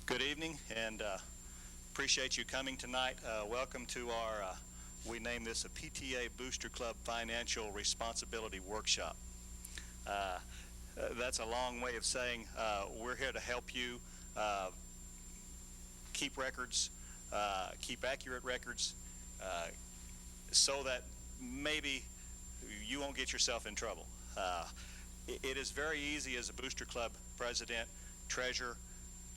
Good evening, and appreciate you coming tonight. Welcome to our, we name this a PTA Booster Club Financial Responsibility Workshop. That's a long way of saying we're here to help you keep records, keep accurate records, so that maybe you won't get yourself in trouble. It is very easy as a Booster Club president, treasurer,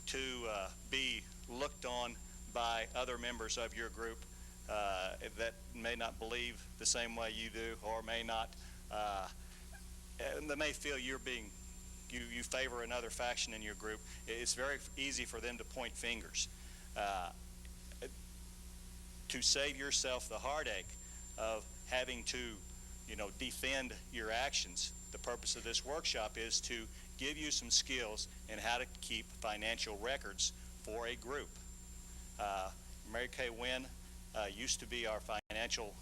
to be looked on by other members of your group that may not believe the same way you do, or may not, they may feel you're being, you favor another faction in your group. It's very easy for them to point fingers. To save yourself the heartache of having to, defend your actions, the purpose of this workshop is to give you some skills in how to keep financial records for a group. Mary Kay Wynn used to be our financial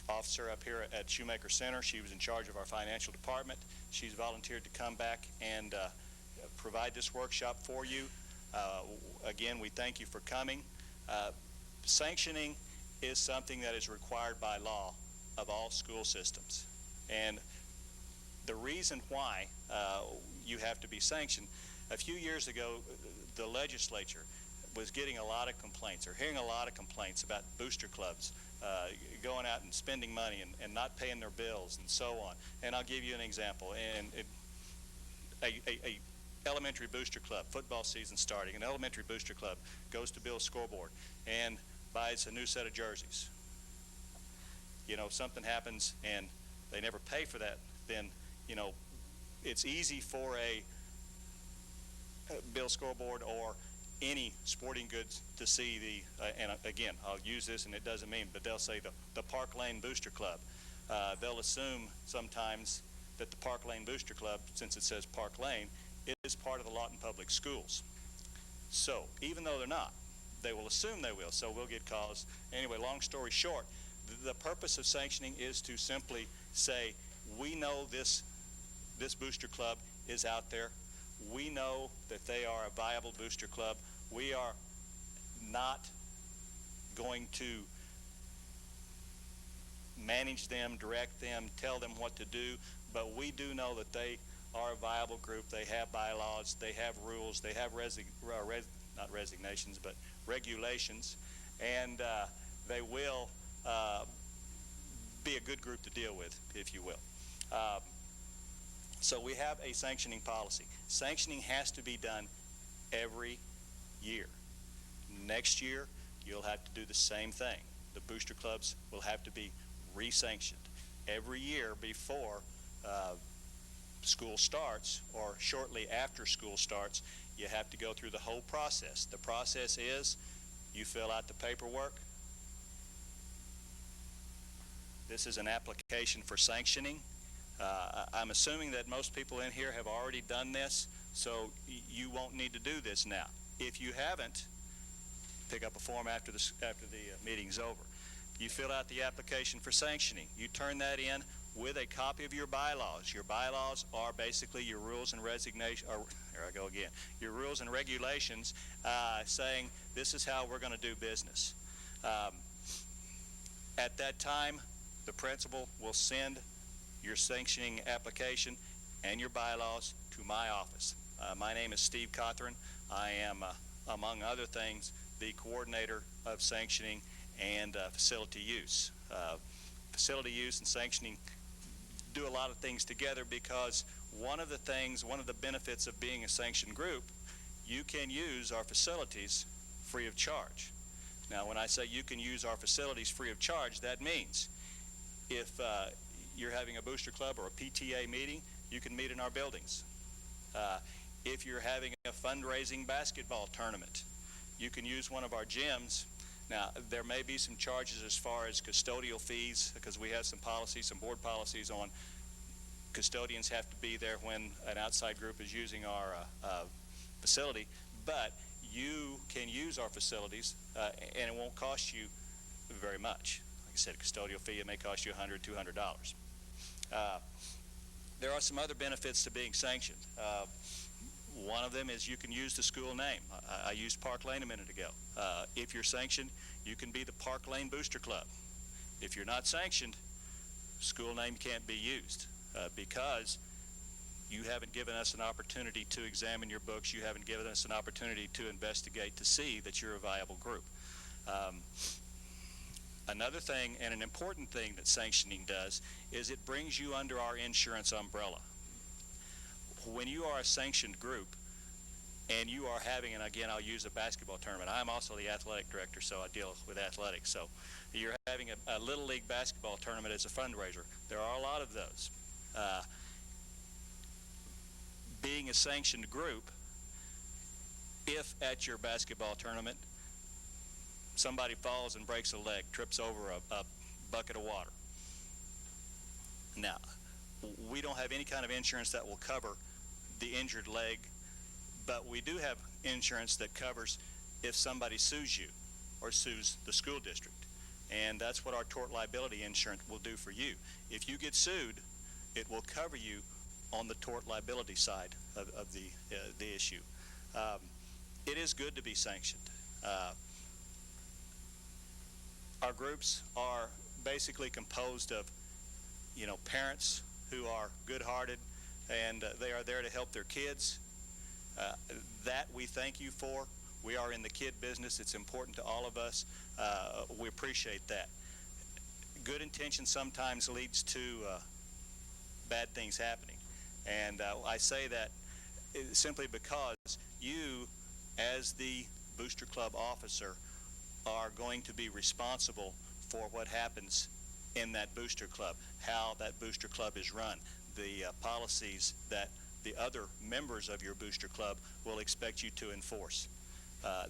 officer up here at Shoemaker Center. She was in charge of our financial department. She's volunteered to come back and provide this workshop for you. Again, we thank you for coming. Sanctioning is something that is required by law of all school systems. And the reason why you have to be sanctioned, a few years ago, the legislature was getting a lot of complaints, or hearing a lot of complaints about booster clubs going out and spending money and not paying their bills and so on. And I'll give you an example. And a elementary booster club, football season starting, an elementary booster club goes to Bill's scoreboard and buys a new set of jerseys. Something happens and they never pay for that, then it's easy for a Bill scoreboard or any sporting goods to see the, and again, I'll use this and it doesn't mean, but they'll say the Park Lane Booster Club. They'll assume sometimes that the Park Lane Booster Club, since it says Park Lane, is part of the Lawton Public Schools. So even though they're not, they will assume they will, so we'll get calls. Anyway, long story short, the purpose of sanctioning is to simply say, we know this booster club is out there. We know that they are a viable booster club. We are not going to manage them, direct them, tell them what to do, but we do know that they are a viable group. They have bylaws, they have rules, they have not resignations, but regulations, and they will be a good group to deal with, if you will. So we have a sanctioning policy. Sanctioning has to be done every year. Next year, you'll have to do the same thing. The booster clubs will have to be re-sanctioned every year before school starts, or shortly after school starts. You have to go through the whole process. The process is you fill out the paperwork. This is an application for sanctioning. I'm assuming that most people in here have already done this, so you won't need to do this now. If you haven't, pick up a form after the meeting's over. You fill out the application for sanctioning. You turn that in with a copy of your bylaws. Your bylaws are basically your rules and resignation, or there I go again, your rules and regulations saying this is how we're going to do business. At that time, the principal will send your sanctioning application and your bylaws to my office. My name is Steve Cothran. I am, among other things, the coordinator of sanctioning and facility use. Facility use and sanctioning do a lot of things together, because one of the benefits of being a sanctioned group, you can use our facilities free of charge. Now, when I say you can use our facilities free of charge, that means if you're having a booster club or a PTA meeting, you can meet in our buildings. If you're having a fundraising basketball tournament, you can use one of our gyms. Now, there may be some charges as far as custodial fees, because we have some policies, some board policies on custodians have to be there when an outside group is using our facility, but you can use our facilities and it won't cost you very much. Like I said, a custodial fee, it may cost you $100, $200. There are some other benefits to being sanctioned. One of them is you can use the school name. I used Park Lane a minute ago. If you're sanctioned, you can be the Park Lane Booster Club. If you're not sanctioned, school name can't be used because you haven't given us an opportunity to examine your books. You haven't given us an opportunity to investigate to see that you're a viable group. Another thing, and an important thing that sanctioning does, is it brings you under our insurance umbrella. When you are a sanctioned group and you are having, and again I'll use a basketball tournament, I'm also the athletic director, so I deal with athletics. So you're having a Little League basketball tournament as a fundraiser. There are a lot of those. Being a sanctioned group, if at your basketball tournament somebody falls and breaks a leg, trips over a bucket of water. Now, we don't have any kind of insurance that will cover the injured leg, but we do have insurance that covers if somebody sues you or sues the school district. And that's what our tort liability insurance will do for you. If you get sued, it will cover you on the tort liability side of the issue. It is good to be sanctioned. Our groups are basically composed of, parents who are good-hearted, and they are there to help their kids. That we thank you for. We are in the kid business. It's important to all of us. We appreciate that. Good intention sometimes leads to bad things happening. And I say that simply because you, as the Booster Club officer, are going to be responsible for what happens in that booster club, how that booster club is run, the policies that the other members of your booster club will expect you to enforce.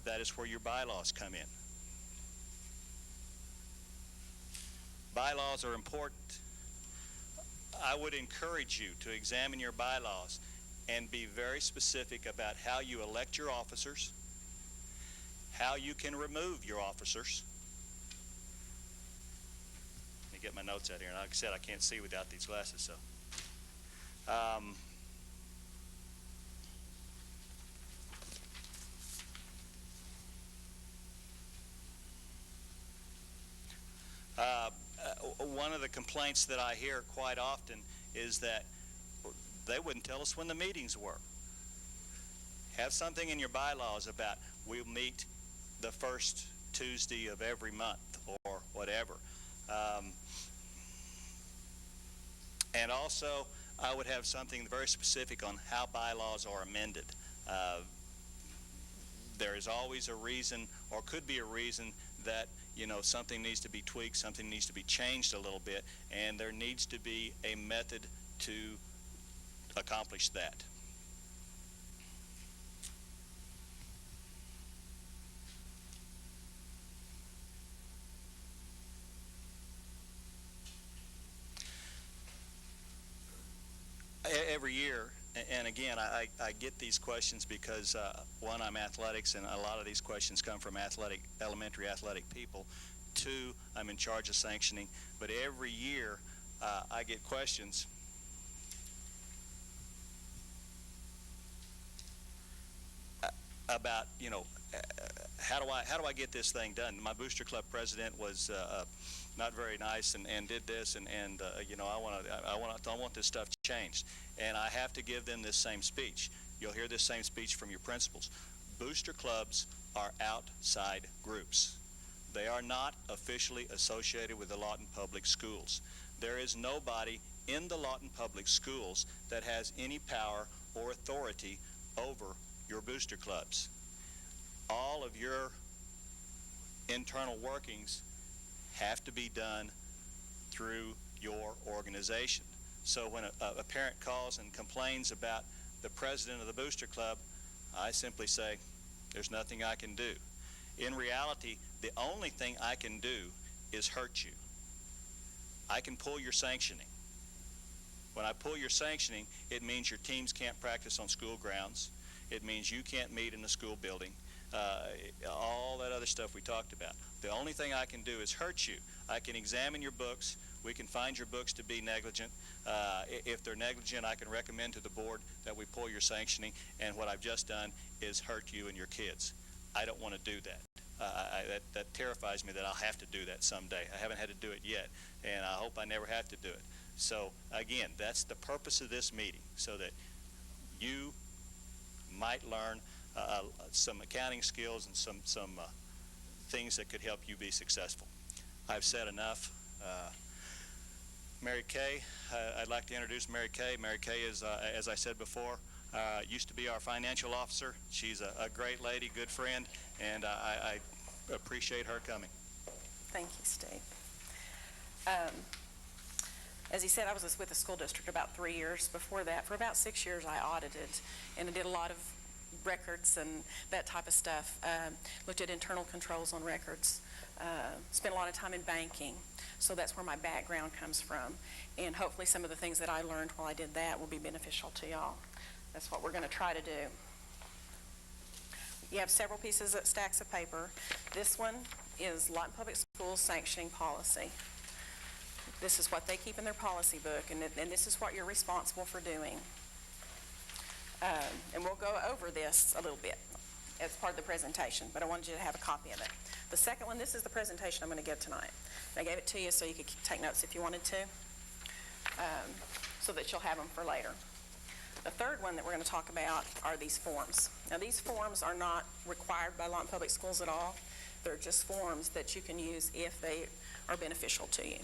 That is where your bylaws come in. Bylaws are important. I would encourage you to examine your bylaws and be very specific about how you elect your officers, how you can remove your officers. Let me get my notes out here. And like I said, I can't see without these glasses, so. One of the complaints that I hear quite often is that they wouldn't tell us when the meetings were. Have something in your bylaws about we'll meet the first Tuesday of every month or whatever. And also, I would have something very specific on how bylaws are amended. There is always a reason, or could be a reason, that something needs to be tweaked, something needs to be changed a little bit, and there needs to be a method to accomplish that. Every year, and again, I get these questions because, one, I'm athletics, and a lot of these questions come from elementary athletic people. Two, I'm in charge of sanctioning. But every year, I get questions about, how do I get this thing done? My booster club president was not very nice and did this, and I want this stuff changed. And I have to give them this same speech. You'll hear this same speech from your principals. Booster clubs are outside groups. They are not officially associated with the Lawton Public Schools. There is nobody in the Lawton Public Schools that has any power or authority over your booster clubs. All of your internal workings have to be done through your organization. So when a parent calls and complains about the president of the booster club, I simply say, there's nothing I can do. In reality, the only thing I can do is hurt you. I can pull your sanctioning. When I pull your sanctioning, it means your teams can't practice on school grounds. It means you can't meet in the school building. All that other stuff we talked about. The only thing I can do is hurt you. I can examine your books. We can find your books to be negligent. If they're negligent, I can recommend to the board that we pull your sanctioning, and what I've just done is hurt you and your kids. I don't want to do that. That terrifies me that I'll have to do that someday. I haven't had to do it yet, and I hope I never have to do it. So again, that's the purpose of this meeting, so that you might learn some accounting skills and some things that could help you be successful. I've said enough. Mary Kay, I'd like to introduce Mary Kay. Mary Kay is, as I said before, used to be our financial officer. She's a great lady, good friend, and I appreciate her coming. Thank you, Steve. As he said, I was with the school district about 3 years. Before that, for about 6 years, I audited, and I did a lot of records and that type of stuff. Looked at internal controls on records. Spent a lot of time in banking, so that's where my background comes from. And hopefully some of the things that I learned while I did that will be beneficial to y'all. That's what we're going to try to do. You have several pieces of stacks of paper. This one is Lawton Public Schools sanctioning policy. This is what they keep in their policy book, and this is what you're responsible for doing. And we'll go over this a little bit as part of the presentation, but I wanted you to have a copy of it. The second one, this is the presentation I'm going to give tonight. And I gave it to you so you could take notes if you wanted to, so that you'll have them for later. The third one that we're going to talk about are these forms. Now, these forms are not required by Lawton Public Schools at all. They're just forms that you can use if they are beneficial to you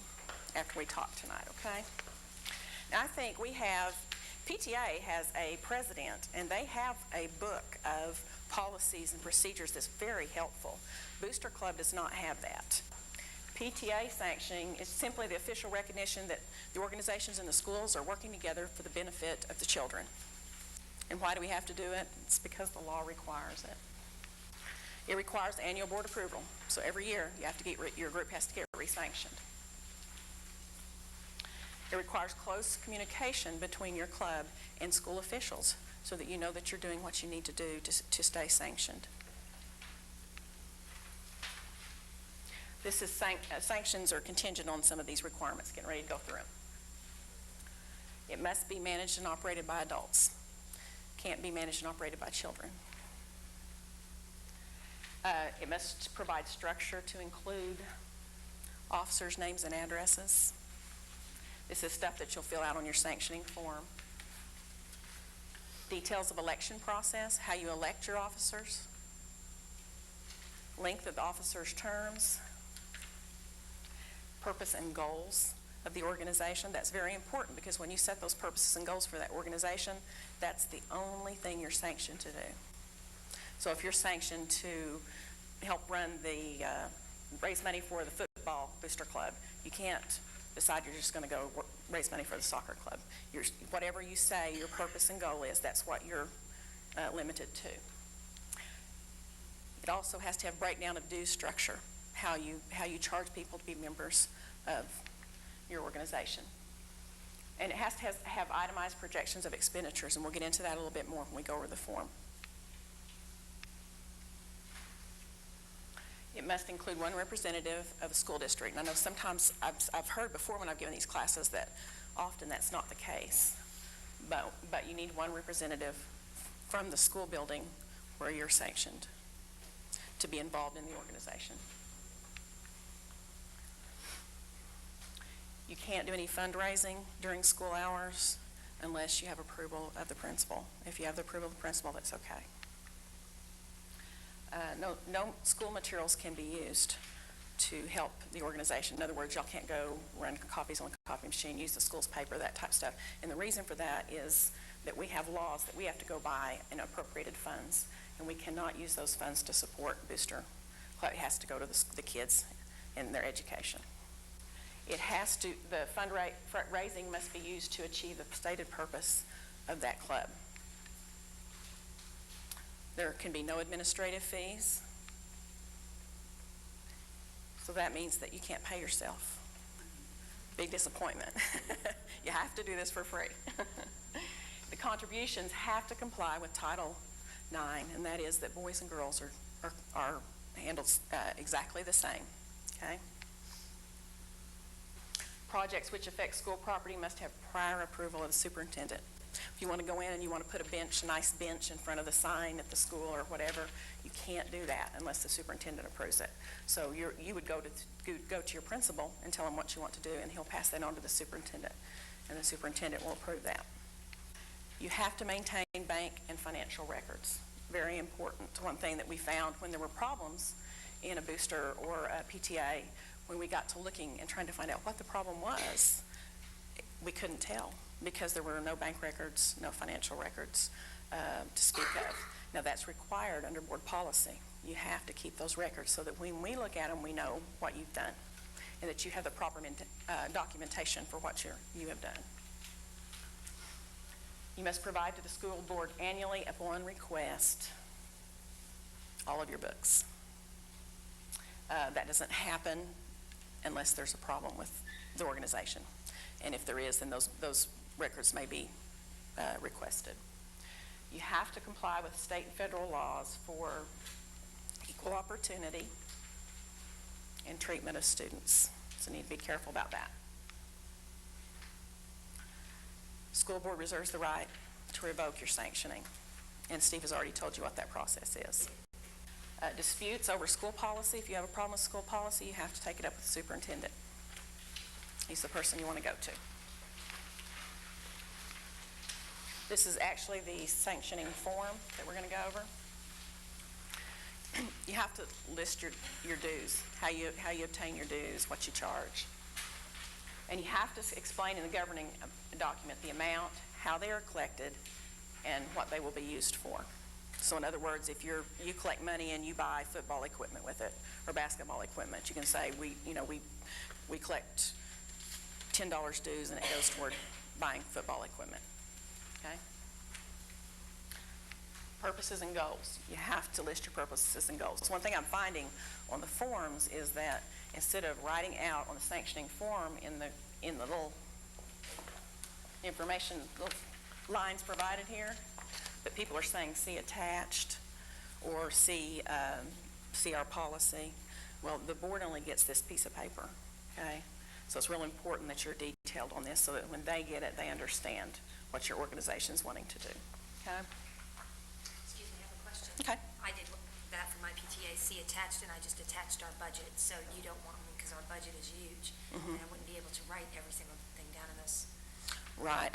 after we talk tonight, okay? Now, I think PTA has a president, and they have a book of policies and procedures that's very helpful. Booster Club does not have that. PTA sanctioning is simply the official recognition that the organizations in the schools are working together for the benefit of the children. And why do we have to do it? It's because the law requires it. It requires annual board approval. So every year you have to get your group has to get re-sanctioned. It requires close communication between your club and school officials so that you know that you're doing what you need to do to stay sanctioned. This is sanctions are contingent on some of these requirements. Getting ready to go through them. It must be managed and operated by adults. Can't be managed and operated by children. It must provide structure to include officers' names and addresses. This is stuff that you'll fill out on your sanctioning form. Details of election process, how you elect your officers. Length of the officers' terms. Purpose and goals of the organization. That's very important because when you set those purposes and goals for that organization, that's the only thing you're sanctioned to do. So if you're sanctioned to help run the raise money for the football booster club, you can't decide you're just going to go raise money for the soccer club. Whatever you say your purpose and goal is, that's what you're limited to. It also has to have breakdown of dues structure, how you charge people to be members of your organization. And it has to have itemized projections of expenditures, and we'll get into that a little bit more when we go over the form. It must include one representative of a school district. And I know sometimes I've heard before when I've given these classes that often that's not the case. But you need one representative from the school building where you're sanctioned to be involved in the organization. You can't do any fundraising during school hours unless you have approval of the principal. If you have the approval of the principal, that's okay. No school materials can be used to help the organization. In other words, y'all can't go run copies on the copy machine, use the school's paper, that type of stuff. And the reason for that is that we have laws that we have to go by in appropriated funds, and we cannot use those funds to support Booster. It has to go to the kids and their education. The fundraising must be used to achieve the stated purpose of that club. There can be no administrative fees. So that means that you can't pay yourself. Big disappointment. You have to do this for free. The contributions have to comply with Title IX, and that is that boys and girls are handled exactly the same. Okay? Projects which affect school property must have prior approval of the superintendent. If you want to go in and you want to put a nice bench in front of the sign at the school or whatever, you can't do that unless the superintendent approves it. So you would go to your principal and tell him what you want to do, and he'll pass that on to the superintendent, and the superintendent will approve that. You have to maintain bank and financial records. Very important. One thing that we found when there were problems in a booster or a PTA, when we got to looking and trying to find out what the problem was, we couldn't tell because there were no bank records, no financial records to speak of. Now that's required under board policy. You have to keep those records so that when we look at them, we know what you've done and that you have the proper documentation for what you have done. You must provide to the school board annually upon request all of your books. That doesn't happen unless there's a problem with the organization. And if there is, then those records may be requested. You have to comply with state and federal laws for equal opportunity and treatment of students. So you need to be careful about that. School board reserves the right to revoke your sanctioning. And Steve has already told you what that process is. Disputes over school policy. If you have a problem with school policy, you have to take it up with the superintendent. He's the person you want to go to. This is actually the sanctioning form that we're going to go over. You have to list your dues, how you obtain your dues, what you charge. And you have to explain in the governing document the amount, how they are collected, and what they will be used for. So in other words, if you collect money and you buy football equipment with it or basketball equipment, you can say we collect $10 dues and it goes toward buying football equipment. Okay? Purposes and goals. You have to list your purposes and goals. One thing I'm finding on the forms is that instead of writing out on the sanctioning form in the little information, little lines provided here, that people are saying see attached or see our policy. Well, the board only gets this piece of paper, okay? So it's real important that you're detailed on this so that when they get it, they understand what your organization's wanting to do, okay? Excuse me, I have a question. Okay. I did that for my PTA, see attached, and I just attached our budget, so you don't want me, because our budget is huge, and I wouldn't be able to write every single thing down in this. Right.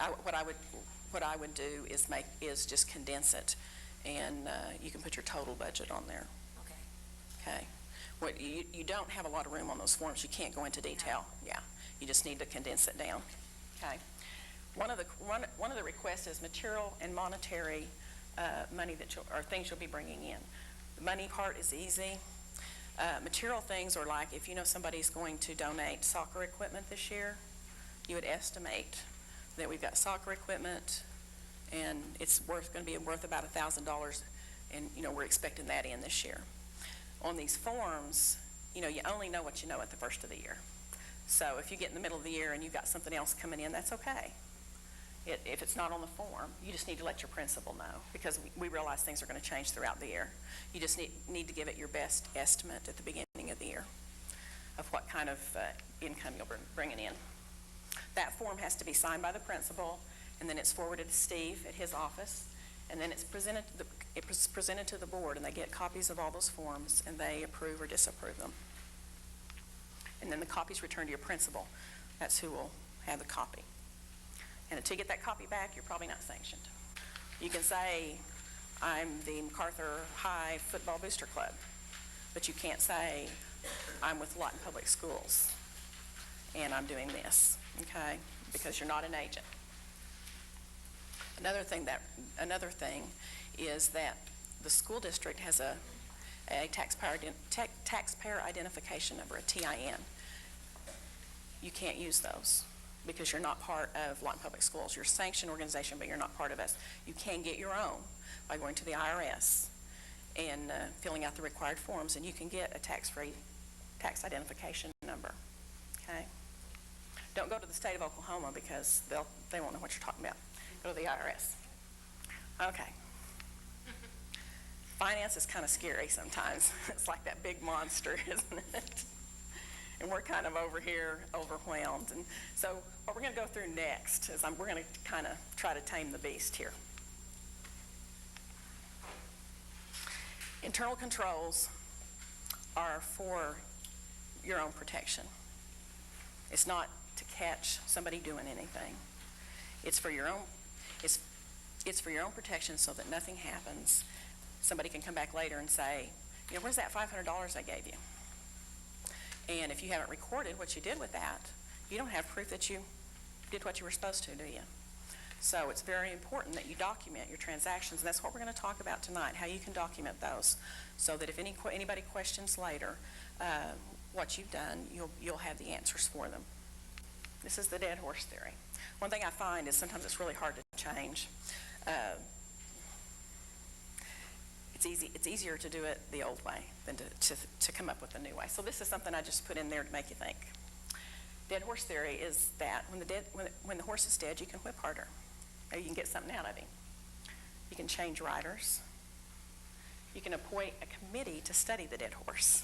What I would do is just condense it, and you can put your total budget on there. Okay. Okay. You don't have a lot of room on those forms. You can't go into detail. Yeah. You just need to condense it down. Okay. One of the requests is material and monetary money or things you'll be bringing in. The money part is easy. Material things are like if you know somebody's going to donate soccer equipment this year, you would estimate that we've got soccer equipment and it's going to be worth about $1,000, and we're expecting that in this year. On these forms, you only know what you know at the first of the year. So if you get in the middle of the year and you've got something else coming in, that's okay. If it's not on the form, you just need to let your principal know, because we realize things are going to change throughout the year. You just need to give it your best estimate at the beginning of the year of what kind of income you'll be bringing in. That form has to be signed by the principal, and then it's forwarded to Steve at his office, and then it's presented to the board, and they get copies of all those forms, and they approve or disapprove them. And then the copies returned to your principal. That's who will have the copy. And until you get that copy back, you're probably not sanctioned. You can say, I'm the MacArthur High Football Booster Club, but you can't say, I'm with Lawton Public Schools, and I'm doing this, okay? Because you're not an agent. Another thing is that the school district has a taxpayer identification number, a TIN. You can't use those because you're not part of Lawton Public Schools. You're a sanctioned organization, but you're not part of us. You can get your own by going to the IRS and filling out the required forms, and you can get a tax-free tax identification number, okay? Don't go to the state of Oklahoma because they won't know what you're talking about. Go to the IRS. Okay. Finance is kind of scary sometimes. It's like that big monster, isn't it? and we're kind of over here overwhelmed. And so what we're going to go through next is we're going to kind of try to tame the beast here. Internal controls are for your own protection. It's not to catch somebody doing anything. It's for your own. It's for your own protection, so that nothing happens. Somebody can come back later and say, where's that $500 I gave you? And if you haven't recorded what you did with that, you don't have proof that you did what you were supposed to, do you? So it's very important that you document your transactions, and that's what we're going to talk about tonight, how you can document those, so that if anybody questions later what you've done, you'll have the answers for them. This is the dead horse theory. One thing I find is sometimes it's really hard to change. It's easier to do it the old way than to come up with a new way. So this is something I just put in there to make you think. Dead horse theory is that when the horse is dead, you can whip harder. Or you can get something out of him. You can change riders. You can appoint a committee to study the dead horse.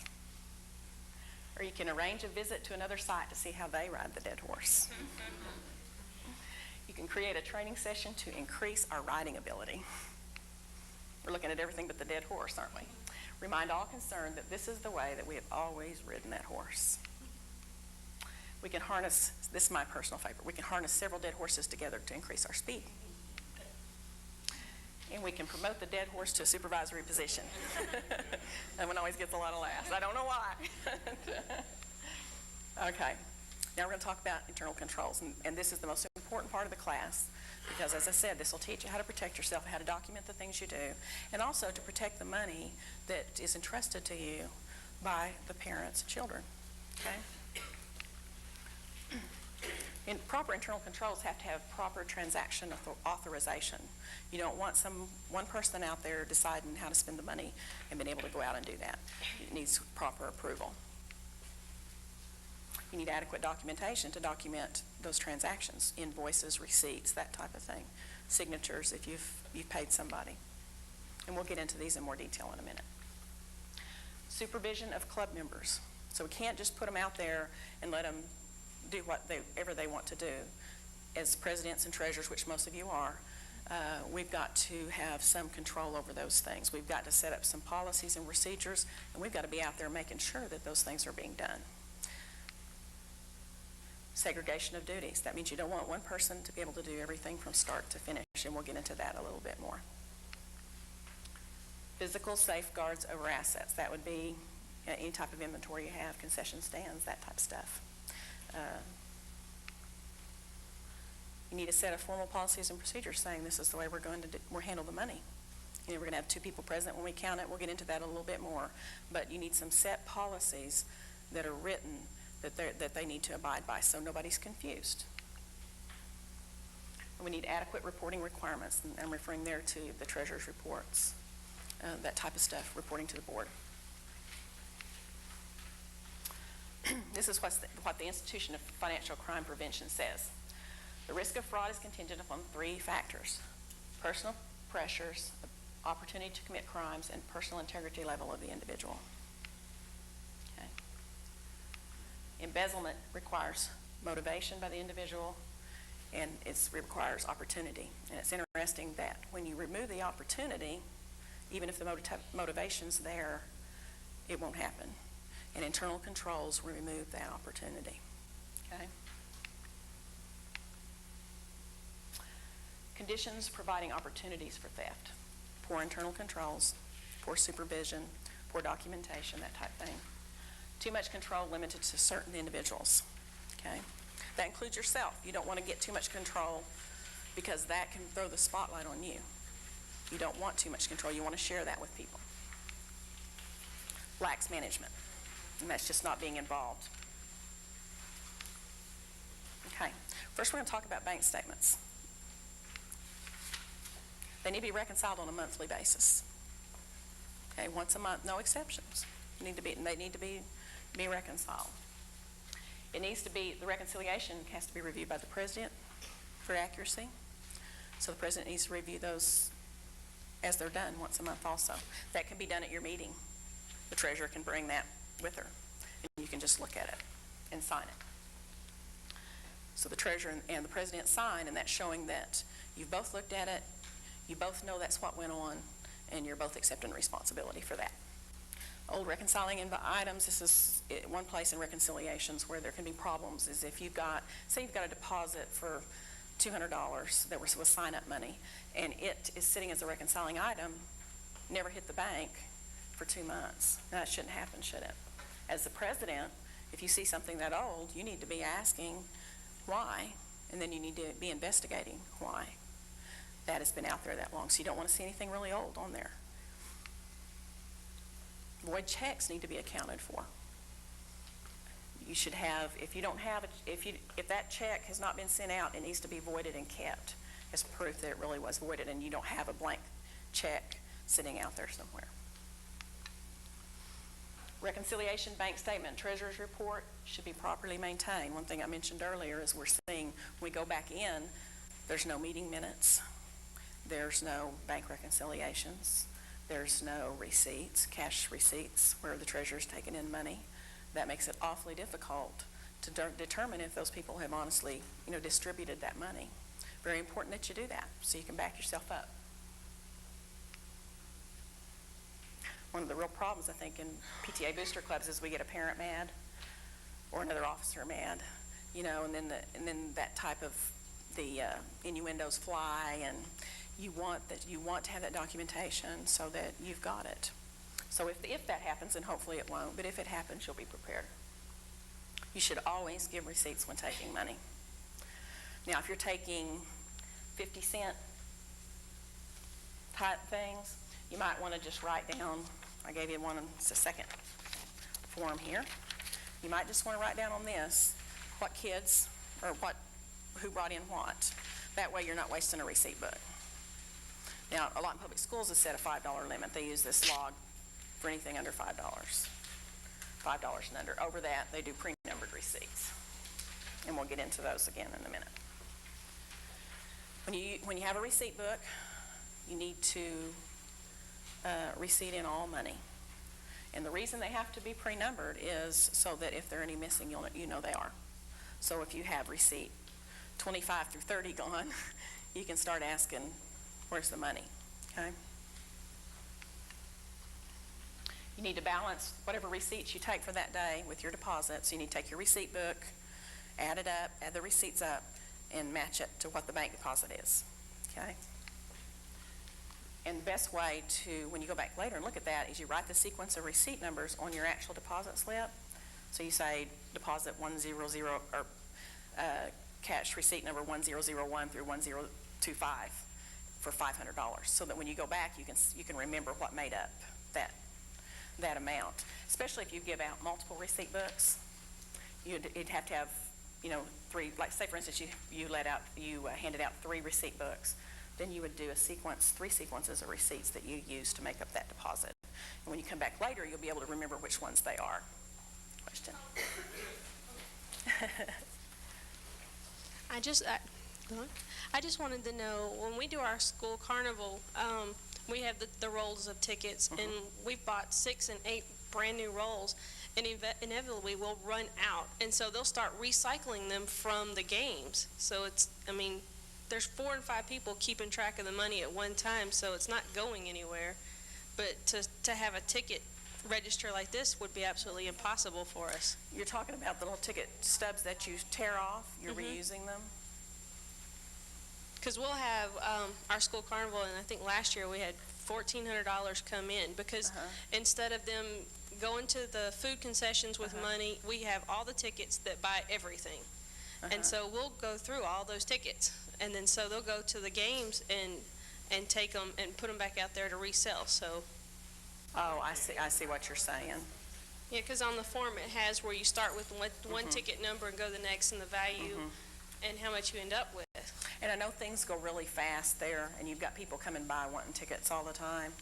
Or you can arrange a visit to another site to see how they ride the dead horse. You can create a training session to increase our riding ability. We're looking at everything but the dead horse, aren't we? Remind all concerned that this is the way that we have always ridden that horse. We can harness, this is my personal favorite, we can harness several dead horses together to increase our speed. And we can promote the dead horse to a supervisory position. That one always gets a lot of laughs. I don't know why. Okay, now we're going to talk about internal controls, and this is the most important part of the class, because as I said, this will teach you how to protect yourself, how to document the things you do, and also to protect the money that is entrusted to you by the parents and children. Okay? And proper internal controls have to have proper transaction authorization. You don't want one person out there deciding how to spend the money and being able to go out and do that. It needs proper approval. You need adequate documentation to document those transactions, invoices, receipts, that type of thing, signatures if you've paid somebody. And we'll get into these in more detail in a minute. Supervision of club members. So we can't just put them out there and let them do whatever they want to do. As presidents and treasurers, which most of you are, we've got to have some control over those things. We've got to set up some policies and procedures, and we've got to be out there making sure that those things are being done. Segregation of duties. That means you don't want one person to be able to do everything from start to finish, and we'll get into that a little bit more. Physical safeguards over assets. That would be any type of inventory you have, concession stands, that type of stuff. You need a set of formal policies and procedures saying this is the way we're going to handle the money. We're going to have 2 people present when we count it. We'll get into that a little bit more. But you need some set policies that are written that they need to abide by, so nobody's confused. And we need adequate reporting requirements, and I'm referring there to the treasurer's reports, that type of stuff, reporting to the board. This is what the Institution of Financial Crime Prevention says. The risk of fraud is contingent upon 3 factors: personal pressures, opportunity to commit crimes, and personal integrity level of the individual. Okay. Embezzlement requires motivation by the individual, and it requires opportunity. And it's interesting that when you remove the opportunity, even if the motivation's there, it won't happen. And internal controls will remove that opportunity. Okay? Conditions providing opportunities for theft. Poor internal controls, poor supervision, poor documentation, that type thing. Too much control limited to certain individuals. Okay? That includes yourself. You don't want to get too much control because that can throw the spotlight on you. You don't want too much control. You want to share that with people. Lax management. And that's just not being involved. Okay, first we're going to talk about bank statements. They need to be reconciled on a monthly basis. Okay, once a month, no exceptions. They need to be reconciled. The reconciliation has to be reviewed by the president for accuracy. So the president needs to review those as they're done once a month also. That can be done at your meeting. The treasurer can bring that with her, and you can just look at it. and sign it. So the treasurer and the president sign, and that's showing that you've both looked at it, you both know that's what went on, and you're both accepting responsibility for that. Old reconciling items, this is one place in reconciliations where there can be problems, is if you've got, say you've got a deposit for $200 that was sign-up money, and it is sitting as a reconciling item, never hit the bank for 2 months. Now, that shouldn't happen, should it? As the president, if you see something that old, you need to be asking why, and then you need to be investigating why that has been out there that long. So you don't want to see anything really old on there. Void checks need to be accounted for. You should have, if you don't have, if that check has not been sent out, it needs to be voided and kept as proof that it really was voided, and you don't have a blank check sitting out there somewhere. Reconciliation, bank statement, treasurer's report should be properly maintained. One thing I mentioned earlier is we're seeing, when we go back in, there's no meeting minutes, there's no bank reconciliations, there's no receipts, cash receipts where the treasurer's taken in money. That makes it awfully difficult to determine if those people have honestly, distributed that money. Very important that you do that so you can back yourself up. One of the real problems, I think, in PTA booster clubs is we get a parent mad or another officer mad, and then that type of the innuendos fly, and you want to have that documentation so that you've got it. So if that happens, and hopefully it won't, but if it happens, you'll be prepared. You should always give receipts when taking money. Now, if you're taking 50-cent type things, you might want to just write down, I gave you one, it's the second form here. You might just want to write down on this what kids, or who brought in what. That way you're not wasting a receipt book. Now, a lot in public schools has set a $5 limit. They use this log for anything under $5. $5 and under. Over that, they do pre-numbered receipts. And we'll get into those again in a minute. When you have a receipt book, you need to receipt in all money. And the reason they have to be pre-numbered is so that if there are any missing, you know they are. So if you have receipt 25 through 30 gone, you can start asking, where's the money? Okay? You need to balance whatever receipts you take for that day with your deposits. You need to take your receipt book, add it up, add the receipts up, and match it to what the bank deposit is. Okay? And the best way to, when you go back later and look at that, is you write the sequence of receipt numbers on your actual deposit slip. So you say deposit 100, or cash receipt number 1001 through 1025 for $500, so that when you go back, you can remember what made up that amount. Especially if you give out multiple receipt books, you'd have to have, three. Like, say for instance, you handed out 3 receipt books. Then you would do three sequences of receipts that you use to make up that deposit. And when you come back later, you'll be able to remember which ones they are. Question? I just wanted to know, when we do our school carnival, we have the rolls of tickets, and we've bought 6 and 8 brand new rolls, and inevitably we'll run out, and so they'll start recycling them from the games. So there's 4 and 5 people keeping track of the money at one time, so it's not going anywhere. But to have a ticket register like this would be absolutely impossible for us. You're talking about the little ticket stubs that you tear off, you're reusing them? Because we'll have our school carnival, and I think last year we had $1,400 come in, because instead of them going to the food concessions with money, we have all the tickets that buy everything. And so we'll go through all those tickets, and then so they'll go to the games and take them and put them back out there to resell. So. Oh, I see what you're saying. Yeah, because on the form it has where you start with one ticket number and go to the next, and the value and how much you end up with. And I know things go really fast there, and you've got people coming by wanting tickets all the time.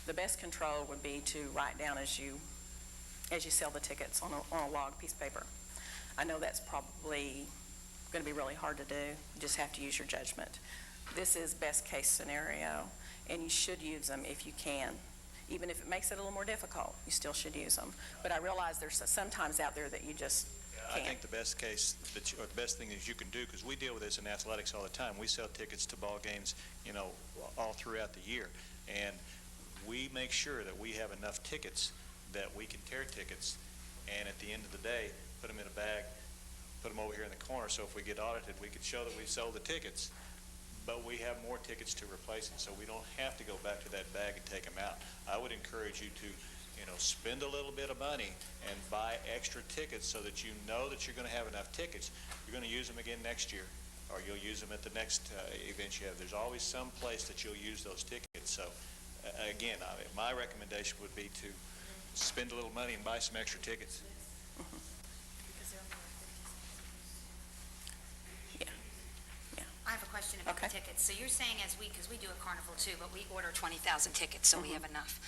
The best control would be to write down as you sell the tickets on a log piece of paper. I know that's probably going to be really hard to do. You just have to use your judgment. This is best case scenario, and you should use them if you can. Even if it makes it a little more difficult, you still should use them. But I realize there's some times out there that you just I can't. think the best case, or the best thing is you can do, because we deal with this in athletics all the time. We sell tickets to ball games, all throughout the year. And we make sure that we have enough tickets that we can tear tickets, and at the end of the day, put them in a bag, put them over here in the corner, so if we get audited, we could show that we sold the tickets, but we have more tickets to replace it, so we don't have to go back to that bag and take them out. I would encourage you to, spend a little bit of money and buy extra tickets so that you know that you're going to have enough tickets. You're going to use them again next year, or you'll use them at the next event you have. There's always some place that you'll use those tickets. So, again, my recommendation would be to spend a little money and buy some extra tickets. I have a question about the tickets. So you're saying because we do a carnival too, but we order 20,000 tickets, so we have enough.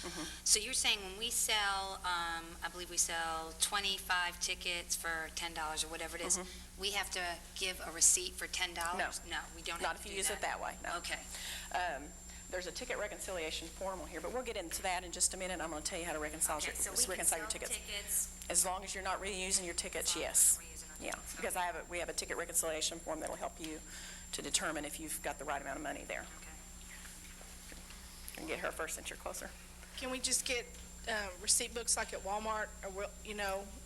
So you're saying when we sell, I believe we sell 25 tickets for $10 or whatever it is, we have to give a receipt for $10? No. No, we don't Not have if to you do use it that way, no. Okay. There's a ticket reconciliation form on here, but we'll get into that in just a minute. I'm going to tell you how to reconcile Okay, so we can reconcile sell your tickets. tickets. As long as you're not reusing your tickets, yes. Yeah, because we have a ticket reconciliation form that'll help you to determine if you've got the right amount of money there. Okay. And get her first since you're closer. Can we just get receipt books like at Walmart,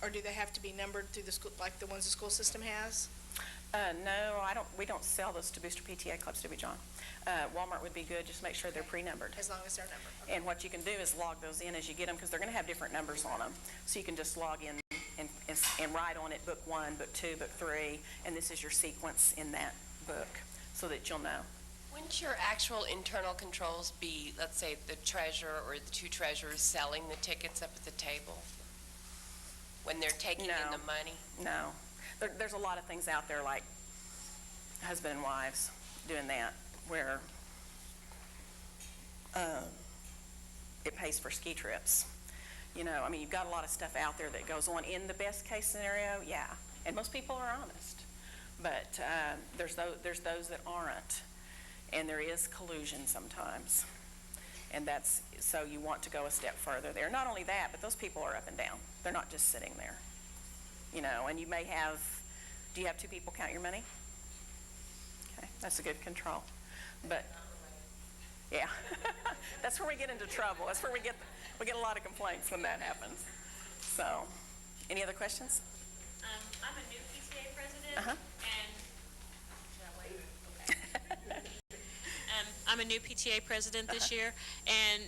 or do they have to be numbered through the school, like the ones the school system has? No, we don't sell those to booster PTA clubs, do we, John? Walmart would be good, just make sure they're pre-numbered. As long as they're numbered. Okay. And what you can do is log those in as you get them, because they're going to have different numbers on them. So you can just log in and write on it book 1, book 2, book 3, and this is your sequence in that book, so that you'll know. Wouldn't your actual internal controls be, let's say, the treasurer or the two treasurers selling the tickets up at the table when they're taking in the money? No. There's a lot of things out there like husband and wives doing that, where it pays for ski trips. You've got a lot of stuff out there that goes on. In the best case scenario, yeah, and most people are honest. But there's those that aren't, and there is collusion sometimes. And so you want to go a step further there. Not only that, but those people are up and down. They're not just sitting there. And you may have, do you have 2 people count your money? Okay, that's a good control. But, yeah, that's where we get into trouble. That's where we get a lot of complaints when that happens. So, any other questions? I'm a new PTA president, I'm a new PTA president this year, and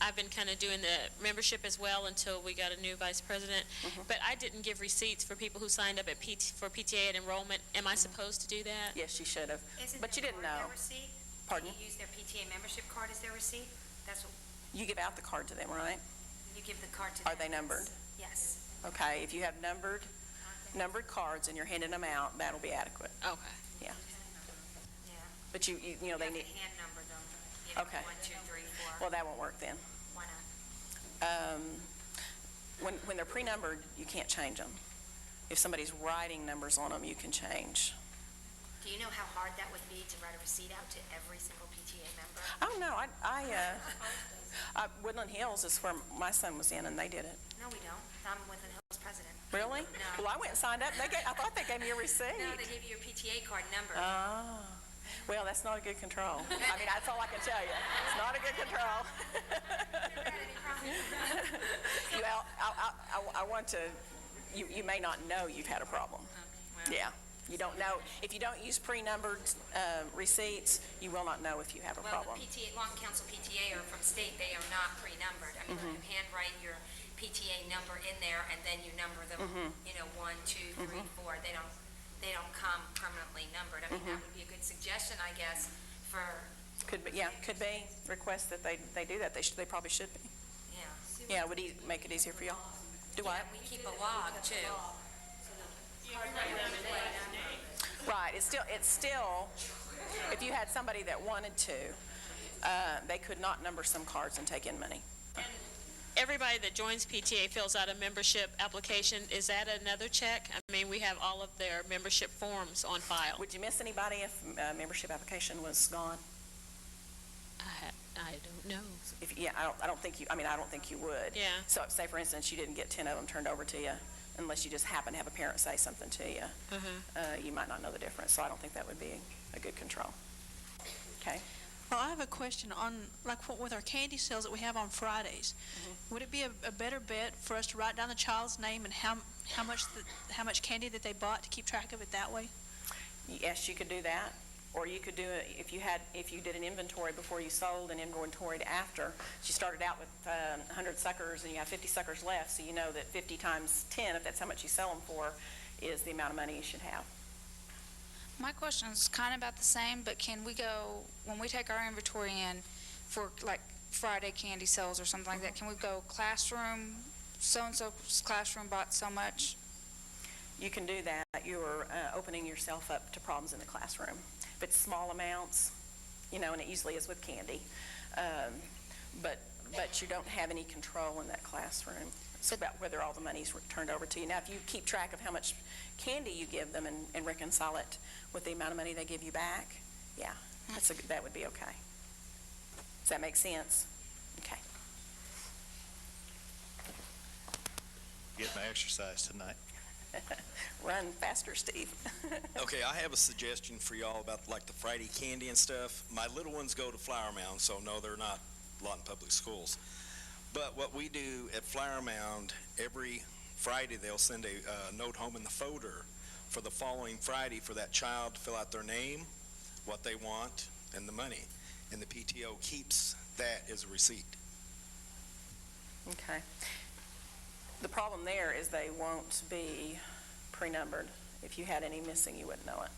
I've been kind of doing the membership as well until we got a new vice president. But I didn't give receipts for people who signed up for PTA at enrollment. Am I supposed to do that? Yes, you should have. Isn't But you their didn't card know. their receipt? Pardon? You use their PTA membership card as their receipt? That's what, You give out the card to them, right? you give the card to them? Are they numbered? Yes. Okay, if you have numbered cards and you're handing them out, that'll be adequate. Okay. Yeah. Yeah. But you You they have to need, hand number them. Okay. 1, 2, 3, 4. well, that won't work then. Why not? When they're pre-numbered, you can't change them. If somebody's writing numbers on them, you can change. Do you know how hard that would be to write a receipt out to every single PTA member? Oh, no, Woodland Hills is where my son was in, and they did it. No, we don't. I'm Woodland Hills president. Really? No. Well, I went and signed up. I thought they gave me a receipt. No, they give you your PTA card number. Oh, well, that's not a good control. That's all I can tell you. It's not a good control. Never had any problem. Well, I want to, you may not know you've had a problem. Well, Yeah. You don't know, if you don't use pre-numbered receipts, you will not know if you have a Well, problem. the PTA, Lawton Council PTA or from state, they are not pre-numbered. I mean, you handwrite your PTA number in there, and then you number them, 1, 2, 3, 4. They don't come permanently numbered. I mean, that would be a good suggestion, I guess, for, Could be, yeah, could be. Request that they do that. They probably should be. yeah. Yeah, would make it easier for y'all? Do Yeah, I? we keep a log, too. Right, it's still, if you had somebody that wanted to, they could not number some cards and take in money. Everybody that joins PTA fills out a membership application. Is that another check? I mean, we have all of their membership forms on file. Would you miss anybody if a membership application was gone? I don't know. Yeah, I don't think you would. Yeah. So say, for instance, you didn't get 10 of them turned over to you, unless you just happen to have a parent say something to you. You might not know the difference, so I don't think that would be a good control. Okay? Well, I have a question on, with our candy sales that we have on Fridays. Would it be a better bet for us to write down the child's name and how much candy that they bought to keep track of it that way? Yes, you could do that. Or you could do it if you did an inventory before you sold and inventoried after. You started out with 100 suckers and you have 50 suckers left, so you know that 50 times 10, if that's how much you sell them for, is the amount of money you should have. My question is kind of about the same, but can we go, when we take our inventory in for like Friday candy sales or something like that, can we go classroom, so-and-so's classroom bought so much? You can do that. You're opening yourself up to problems in the classroom. If it's small amounts, and it usually is with candy, but you don't have any control in that classroom. It's about whether all the money's turned over to you. Now, if you keep track of how much candy you give them and reconcile it with the amount of money they give you back, yeah, that would be okay. Does that make sense? Okay. Get my exercise tonight. Run faster, Steve. Okay, I have a suggestion for y'all about like the Friday candy and stuff. My little ones go to Flower Mound, so no, they're not Lawton Public Schools. But what we do at Flower Mound, every Friday they'll send a note home in the folder for the following Friday for that child to fill out their name, what they want, and the money. And the PTO keeps that as a receipt. Okay. The problem there is they won't be pre-numbered. If you had any missing, you wouldn't know it.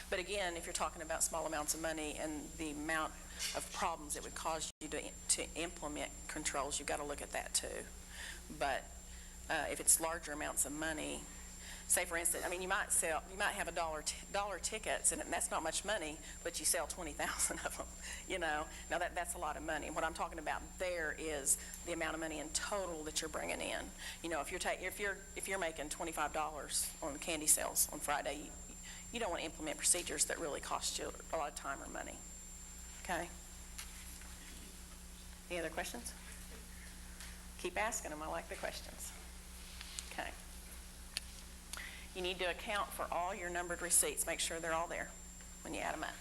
But again, if you're talking about small amounts of money and the amount of problems it would cause you to implement controls, you've got to look at that too. But if it's larger amounts of money, say for instance, you might have dollar tickets, and that's not much money, but you sell 20,000 of them. Now that's a lot of money. What I'm talking about there is the amount of money in total that you're bringing in. If you're making $25 on candy sales on Friday, you don't want to implement procedures that really cost you a lot of time or money. Okay? Any other questions? Keep asking them. I like the questions. Okay. You need to account for all your numbered receipts. Make sure they're all there when you add them up.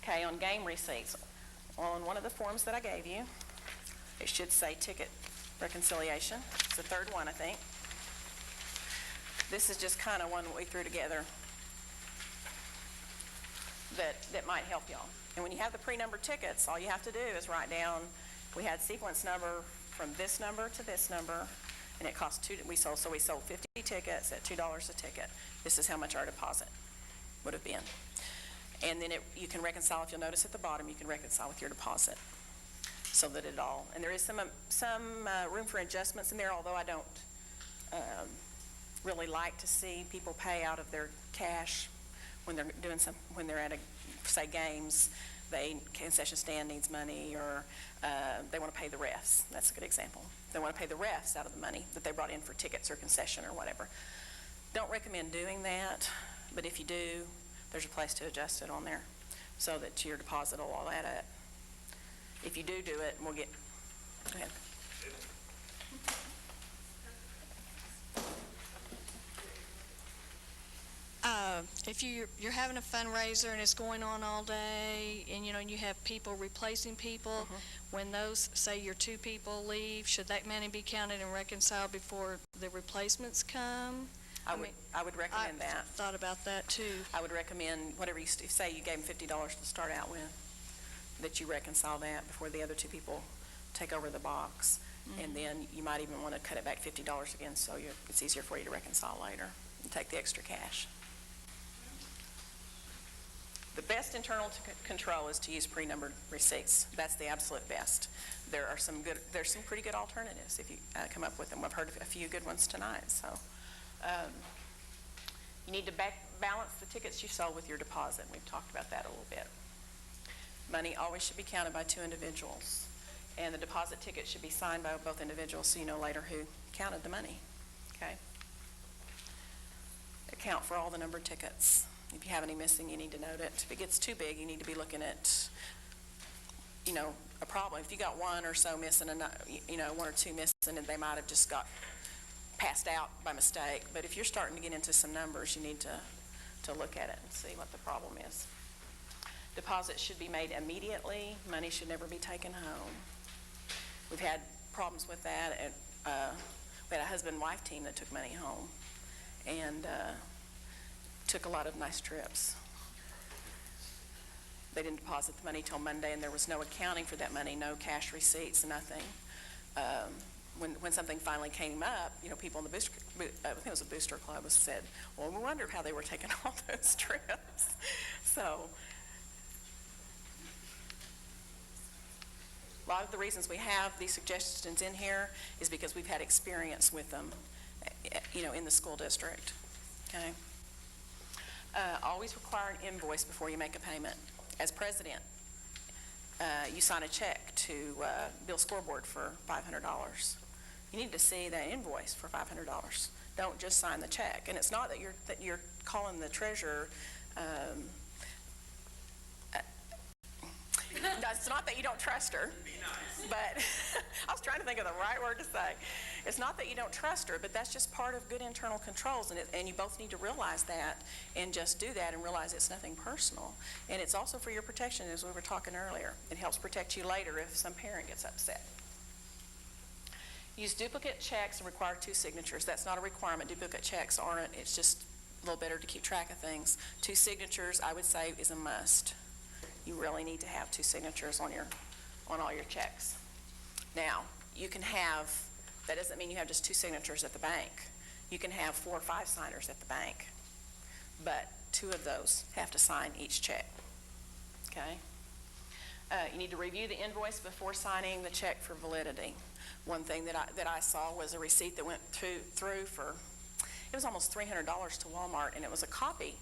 Okay, on game receipts, on one of the forms that I gave you, it should say ticket reconciliation. It's the third one, I think. This is just kind of one that we threw together that might help y'all. And when you have the pre-numbered tickets, all you have to do is write down, we had sequence number from this number to this number, and it cost we sold 50 tickets at $2 a ticket. This is how much our deposit would have been. And then you can reconcile, if you'll notice at the bottom, you can reconcile with your deposit so that it all, and there is some room for adjustments in there, although I don't really like to see people pay out of their cash when they're at say games. Concession stand needs money, or they want to pay the refs. That's a good example. They want to pay the refs out of the money that they brought in for tickets or concession or whatever. Don't recommend doing that, but if you do, there's a place to adjust it on there so that your deposit will all add up. If you do it, we'll get, go ahead. If you're having a fundraiser and it's going on all day, and you have people replacing people, when those, say your 2 people leave, should that money be counted and reconciled before the replacements come? I would recommend that. I thought about that too. I would recommend whatever say you gave them $50 to start out with, that you reconcile that before the other 2 people take over the box. And then you might even want to cut it back $50 again, so it's easier for you to reconcile later and take the extra cash. The best internal control is to use pre-numbered receipts. That's the absolute best. There's some pretty good alternatives if you come up with them. I've heard a few good ones tonight. So you need to balance the tickets you sold with your deposit. We've talked about that a little bit. Money always should be counted by 2 individuals, and the deposit ticket should be signed by both individuals so you know later who counted the money. Okay. Account for all the numbered tickets. If you have any missing, you need to note it. If it gets too big, you need to be looking at, a problem. If you got one or so missing, one or two missing, and they might have just got passed out by mistake. But if you're starting to get into some numbers, you need to look at it and see what the problem is. Deposits should be made immediately. Money should never be taken home. We've had problems with that. We had a husband-wife team that took money home and took a lot of nice trips. They didn't deposit the money till Monday, and there was no accounting for that money, no cash receipts, nothing. When something finally came up, people in the booster, I think it was a booster club, said, well, we wondered how they were taking all those trips. So a lot of the reasons we have these suggestions in here is because we've had experience with them, in the school district, okay? Always require an invoice before you make a payment. As president, you sign a check to Bill Scoreboard for $500. You need to see that invoice for $500. Don't just sign the check. And it's not that you're calling the treasurer. It's not that you don't trust her. But I was trying to think of the right word to say. It's not that you don't trust her, but that's just part of good internal controls, and you both need to realize that and just do that and realize it's nothing personal. And it's also for your protection, as we were talking earlier. It helps protect you later if some parent gets upset. Use duplicate checks and require 2 signatures. That's not a requirement. Duplicate checks aren't. It's just a little better to keep track of things. 2 signatures, I would say, is a must. You really need to have 2 signatures on all your checks. Now, you can have, that doesn't mean you have just 2 signatures at the bank. You can have 4 or 5 signers at the bank, but 2 of those have to sign each check, okay? You need to review the invoice before signing the check for validity. One thing that I saw was a receipt that went through for, it was almost $300 to Walmart, and it was a copy.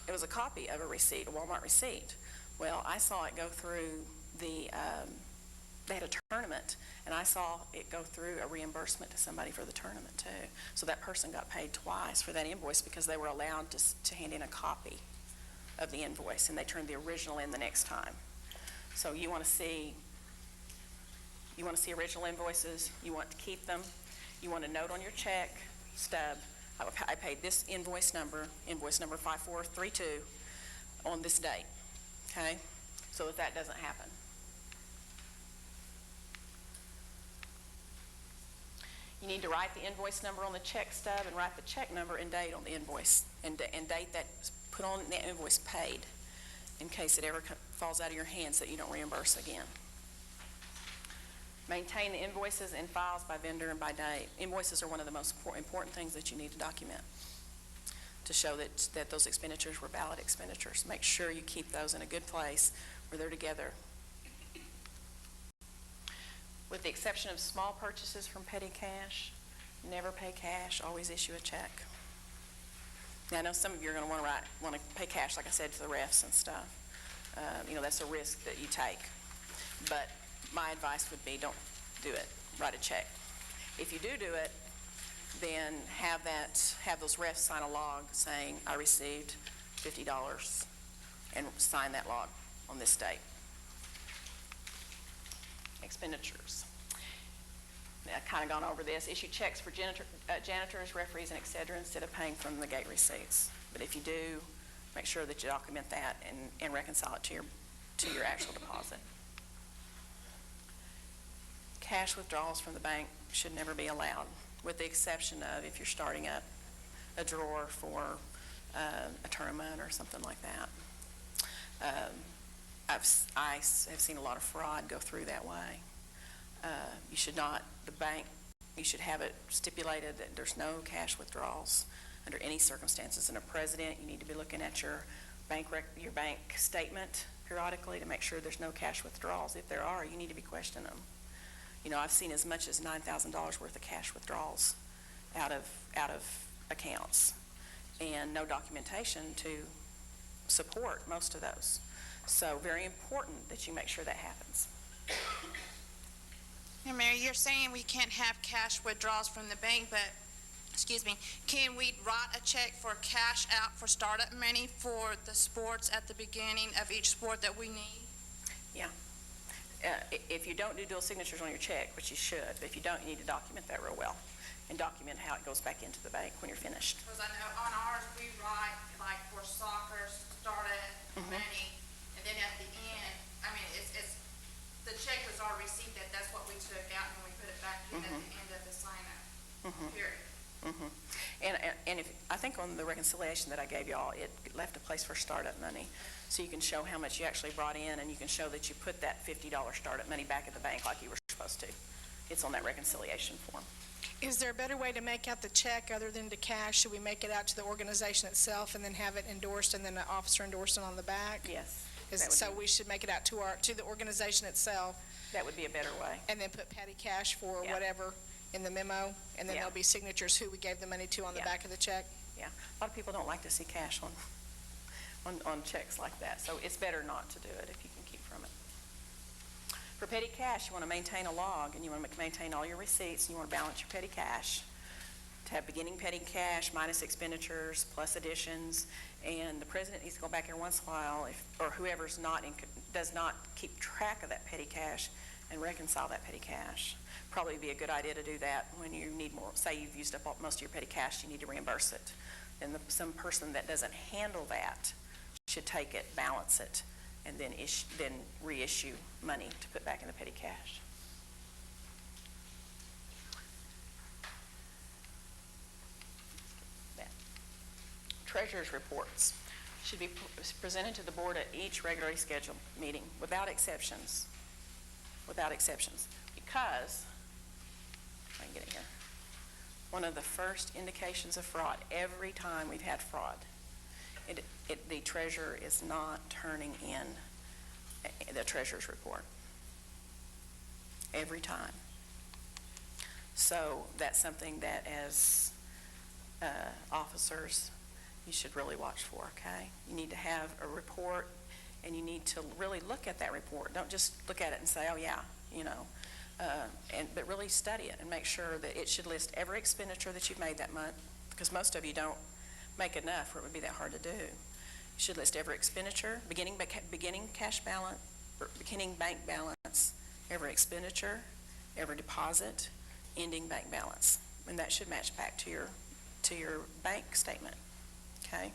It was a copy of a receipt, a Walmart receipt. Well, I saw it go through they had a tournament, and I saw it go through a reimbursement to somebody for the tournament too. So that person got paid twice for that invoice because they were allowed to hand in a copy of the invoice, and they turned the original in the next time. So you want to see original invoices. You want to keep them. You want a note on your check stub. I paid this invoice number 5432, on this date. Okay, so that doesn't happen. You need to write the invoice number on the check stub and write the check number and date on the invoice, and date that put on the invoice paid, in case it ever falls out of your hands that you don't reimburse again. Maintain the invoices and files by vendor and by date. Invoices are one of the most important things that you need to document to show that those expenditures were valid expenditures. Make sure you keep those in a good place where they're together. With the exception of small purchases from petty cash, never pay cash, always issue a check. Now, I know some of you are going to want to pay cash, like I said, to the refs and stuff. That's a risk that you take. But my advice would be, don't do it. Write a check. If you do it, then have those refs sign a log saying, I received $50, and sign that log on this date. Expenditures. I've kind of gone over this. Issue checks for janitors, referees, and et cetera, instead of paying from the gate receipts. But if you do, make sure that you document that and reconcile it to your actual deposit. Cash withdrawals from the bank should never be allowed, with the exception of if you're starting up a drawer for a tournament or something like that. I have seen a lot of fraud go through that way. You should not, you should have it stipulated that there's no cash withdrawals under any circumstances. And a president, you need to be looking at your bank statement periodically to make sure there's no cash withdrawals. If there are, you need to be questioning them. I've seen as much as $9,000 worth of cash withdrawals out of accounts, and no documentation to support most of those. So very important that you make sure that happens. Yeah, Mary, you're saying we can't have cash withdrawals from the bank, but excuse me, can we write a check for cash out for startup money for the sports at the beginning of each sport that we need? If you don't do dual signatures on your check, which you should, but if you don't, you need to document that real well and document how it goes back into the bank when you're finished. Because I know on ours, we write like for soccer, startup money, and then at the end, I mean, it's, the check was already received, that's what we took out and we put it back in at the end of the sign-up period. And if, I think on the reconciliation that I gave y'all, it left a place for startup money. So you can show how much you actually brought in, and you can show that you put that $50 startup money back at the bank like you were supposed to. It's on that reconciliation form. Is there a better way to make out the check other than to cash? Should we make it out to the organization itself and then have it endorsed and then the officer endorse it on the back? Yes. So we should make it out to the organization itself That would be a better way. and then put petty cash for Yeah. whatever in the memo, and then Yeah. there'll be signatures who we gave the money to on the Yeah. back of the check? Yeah. A lot of people don't like to see cash on checks like that, so it's better not to do it if you can keep from it. For petty cash, you want to maintain a log, and you want to maintain all your receipts, and you want to balance your petty cash. To have beginning petty cash minus expenditures plus additions, and the president needs to go back every once in a while, or whoever's does not keep track of that petty cash and reconcile that petty cash. Probably be a good idea to do that when you need more. Say you've used up most of your petty cash, you need to reimburse it. And some person that doesn't handle that should take it, balance it, and then reissue money to put back in the petty cash. Treasurer's reports should be presented to the board at each regularly scheduled meeting without exceptions. Without exceptions. Because, if I can get it here, one of the first indications of fraud, every time we've had fraud, the treasurer is not turning in the treasurer's report. Every time. So that's something that as officers, you should really watch for, okay? You need to have a report, and you need to really look at that report. Don't just look at it and say, oh yeah, you know, but really study it and make sure that it should list every expenditure that you've made that month, because most of you don't make enough where it would be that hard to do. You should list every expenditure, beginning cash balance, beginning bank balance, every expenditure, every deposit, ending bank balance, and that should match back to your bank statement. Okay?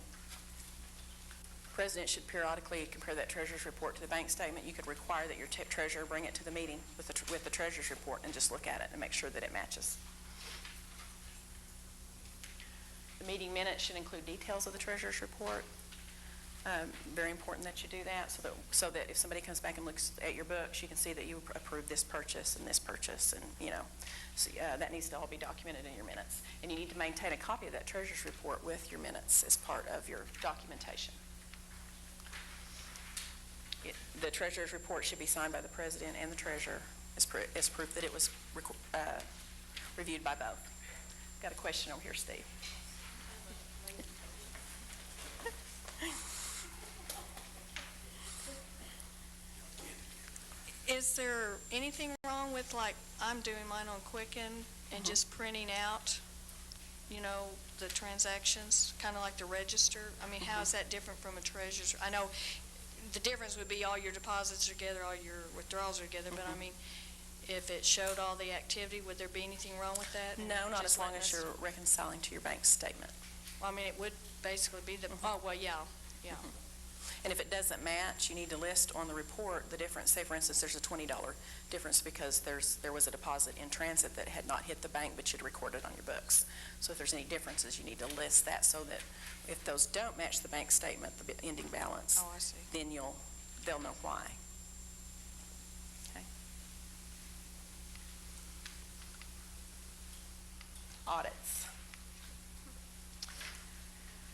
President should periodically compare that treasurer's report to the bank statement. You could require that your treasurer bring it to the meeting with the treasurer's report and just look at it and make sure that it matches. The meeting minutes should include details of the treasurer's report. Very important that you do that so that if somebody comes back and looks at your books, you can see that you approved this purchase, and you know. So, that needs to all be documented in your minutes. And you need to maintain a copy of that treasurer's report with your minutes as part of your documentation. The treasurer's report should be signed by the president and the treasurer as proof that it was reviewed by both. Got a question over here, Steve. Is there anything wrong with, like, I'm doing mine on Quicken and just printing out, you know, the transactions, kind of like the register? I mean, how is that different from a treasurer's? I know the difference would be all your deposits are together, all your withdrawals are together, but I mean, if it showed all the activity, would there be anything wrong with that? No, not Just as long letting as us- you're reconciling to your bank statement. Well, I mean, it would basically be the, oh, well, yeah. And if it doesn't match, you need to list on the report the difference. Say, for instance, there's a $20 difference because there was a deposit in transit that had not hit the bank, but you'd recorded on your books. So if there's any differences, you need to list that so that if those don't match the bank statement, the ending balance, Oh, I see. then they'll know why. Okay. Audits.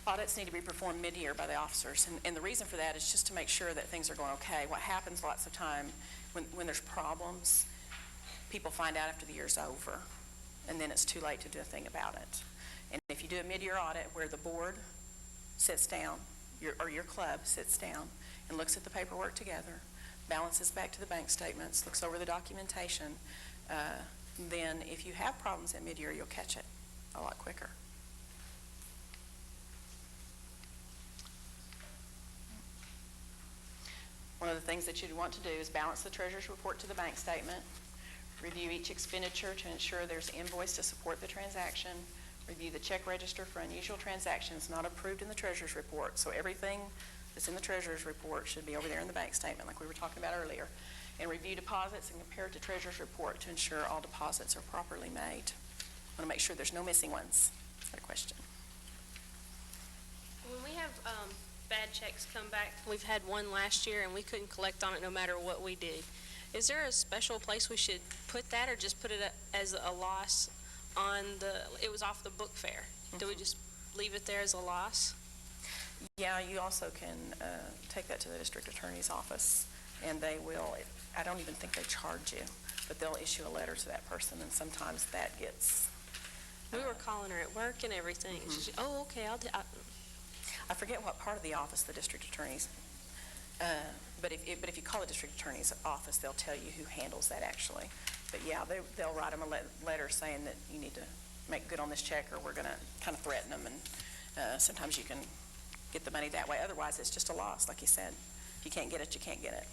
Audits need to be performed mid-year by the officers, and the reason for that is just to make sure that things are going okay. What happens lots of time when there's problems, people find out after the year's over, and then it's too late to do a thing about it. And if you do a mid-year audit where the board sits down, your club sits down and looks at the paperwork together, balances back to the bank statements, looks over the documentation, then if you have problems at mid-year, you'll catch it. a lot quicker. One of the things that you'd want to do is balance the treasurer's report to the bank statement, review each expenditure to ensure there's invoice to support the transaction, review the check register for unusual transactions not approved in the treasurer's report. So everything that's in the treasurer's report should be over there in the bank statement like we were talking about earlier. And review deposits and compare it to treasurer's report to ensure all deposits are properly made. Want to make sure there's no missing ones. Got a question? When we have bad checks come back, we've had one last year and we couldn't collect on it no matter what we did. Is there a special place we should put that, or just put it as a loss on it was off the book fair? Do we just leave it there as a loss? Yeah, you also can take that to the district attorney's office, and they will, I don't even think they charge you, but they'll issue a letter to that person, and sometimes that gets... We were calling her at work and everything. Mm-hmm. She's, oh, okay, I forget what part of the office the district attorney's, but if you call the district attorney's office, they'll tell you who handles that actually. But yeah, they'll write them a letter saying that you need to make good on this check, or we're going to kind of threaten them, and sometimes you can get the money that way. Otherwise, it's just a loss, like you said. If you can't get it, you can't get it.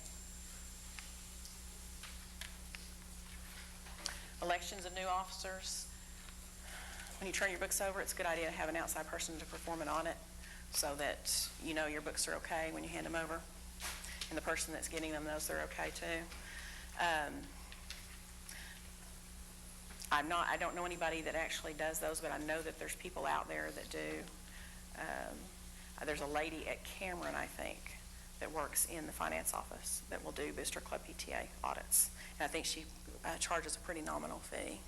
Elections of new officers. When you turn your books over, it's a good idea to have an outside person to perform an audit so that you know your books are okay when you hand them over, and the person that's getting them knows they're okay too. I don't know anybody that actually does those, but I know that there's people out there that do. There's a lady at Cameron, I think, that works in the finance office that will do Booster Club PTA audits. And I think she charges a pretty nominal fee.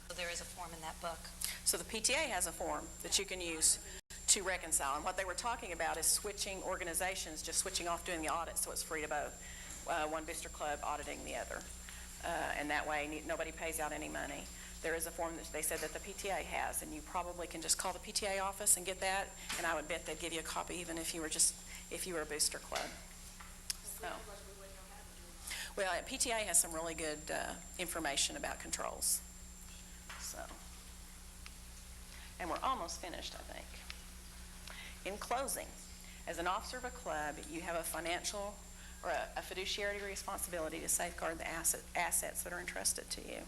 So there is a form in that book. So the PTA has a form that you can use to reconcile. And what they were talking about is switching organizations, just switching off doing the audit so it's free to both. One Booster Club auditing the other. And that way nobody pays out any money. There is a form that they said that the PTA has, and you probably can just call the PTA office and get that, and I would bet they'd give you a copy even if you were a Booster Club. So. Well, PTA has some really good information about controls. So. And we're almost finished, I think. In closing, as an officer of a club, you have a financial or a fiduciary responsibility to safeguard the assets that are entrusted to you.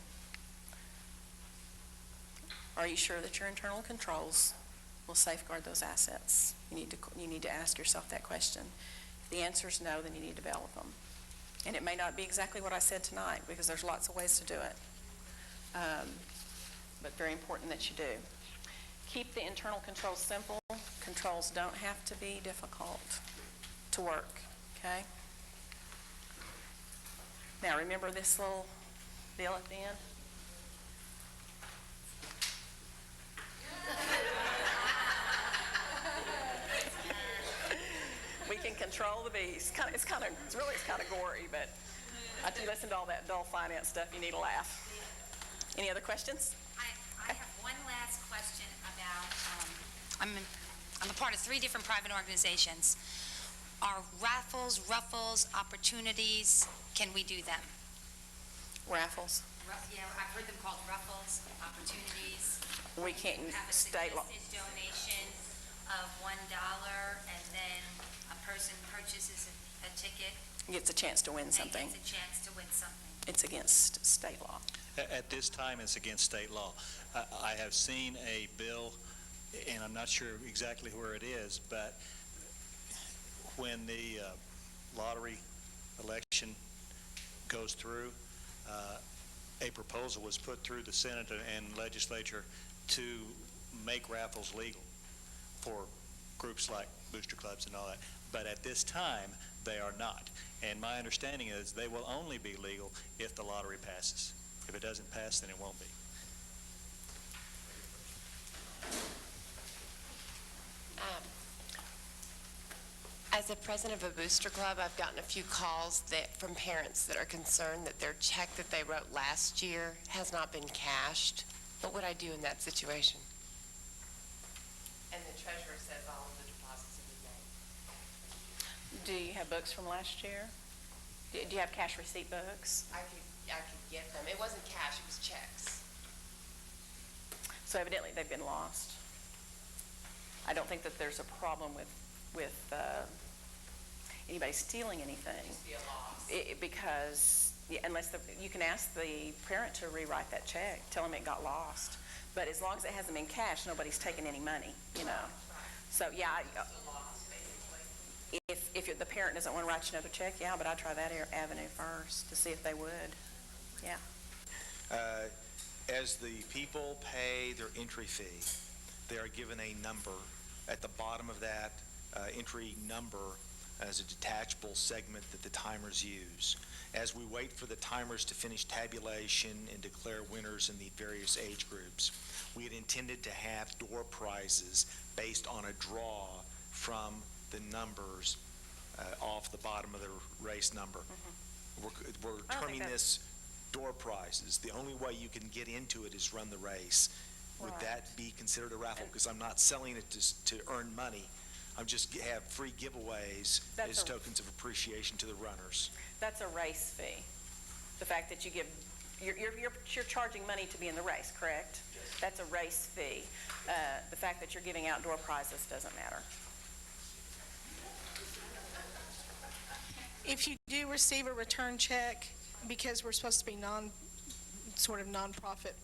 Are you sure that your internal controls will safeguard those assets? You need to ask yourself that question. If the answer is no, then you need to develop them. And it may not be exactly what I said tonight, because there's lots of ways to do it. But very important that you do. Keep the internal controls simple. Controls don't have to be difficult to work, okay? Now remember this little deal at the end? We can control the beast. It's kind of gory, but after you listen to all that dull finance stuff, you need a laugh. Any other questions? I have one last question about, I'm a part of 3 different private organizations. Are raffles, ruffles, opportunities, can we do them? Raffles? Yeah, I've heard them called ruffles, opportunities. We can't, Have a state law. suggested donation of $1, and then a person purchases a ticket. Gets a chance to win something. And gets a chance to win something. It's against state law. At this time, it's against state law. I have seen a bill, and I'm not sure exactly where it is, but when the lottery election goes through, a proposal was put through the Senate and legislature to make raffles legal for groups like booster clubs and all that. But at this time, they are not. And my understanding is they will only be legal if the lottery passes. If it doesn't pass, then it won't be. As a president of a booster club, I've gotten a few calls from parents that are concerned that their check that they wrote last year has not been cashed. What would I do in that situation? And the treasurer says all of the deposits have been made. Do you have books from last year? Do you have cash receipt books? I could get them. It wasn't cash, it was checks. So So evidently, they've been lost. I don't think that there's a problem with anybody stealing anything. Because, yeah, unless you can ask the parent to rewrite that check, tell them it got lost. But as long as it hasn't been cashed, nobody's taken any money, you know. So, yeah, if the parent doesn't want to write you another check, yeah, but I'd try that avenue first to see if they would. Yeah. As the people pay their entry fee, they are given a number. At the bottom of that entry number as a detachable segment that the timers use. As we wait for the timers to finish tabulation and declare winners in the various age groups, we had intended to have door prizes based on a draw from the numbers off the bottom of the race number. We're terming this door prizes. The only way you can get into it is run the race. Would that be considered a raffle? Because I'm not selling it to earn money. I'm just have free giveaways as tokens of appreciation to the runners. That's a race fee. The fact that you give, you're charging money to be in the race, correct? Yes. That's a race fee. The fact that you're giving out door prizes doesn't matter. If you do receive a return check, because we're supposed to be nonprofit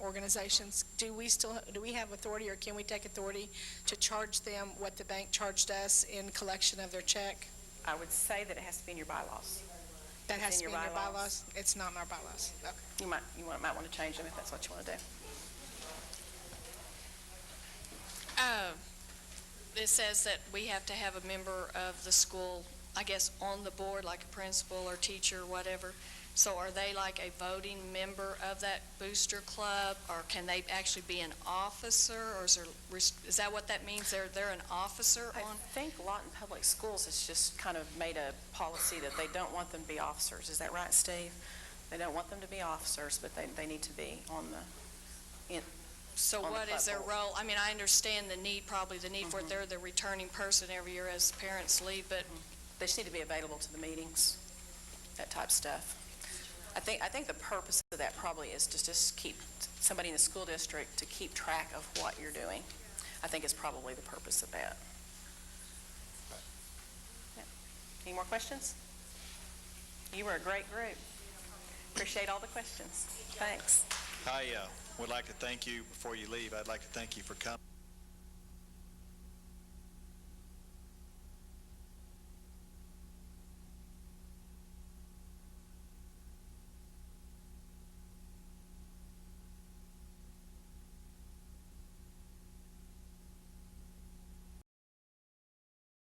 organizations, do we have authority, or can we take authority to charge them what the bank charged us in collection of their check? I would say that it has to be in your bylaws. That has to be in your bylaws? It's not in our bylaws. Okay. You might want to change them if that's what you want to do. It says that we have to have a member of the school, I guess, on the board, like a principal or teacher, whatever. So are they like a voting member of that booster club, or can they actually be an officer, or is that what that means? They're an officer on? I think Lawton Public Schools has just kind of made a policy that they don't want them to be officers. Is that right, Steve? They don't want them to be officers, but they need to be on the So what is their role? I mean, I understand the need for it. They're the returning person every year as parents leave, but they just need to be available to the meetings, that type of stuff. I think the purpose of that probably is to just keep somebody in the school district to keep track of what you're doing. I think is probably the purpose of that. Yeah. Any more questions? You were a great group. Appreciate all the questions. Thanks. I would like to thank you, before you leave, I'd like to thank you for coming.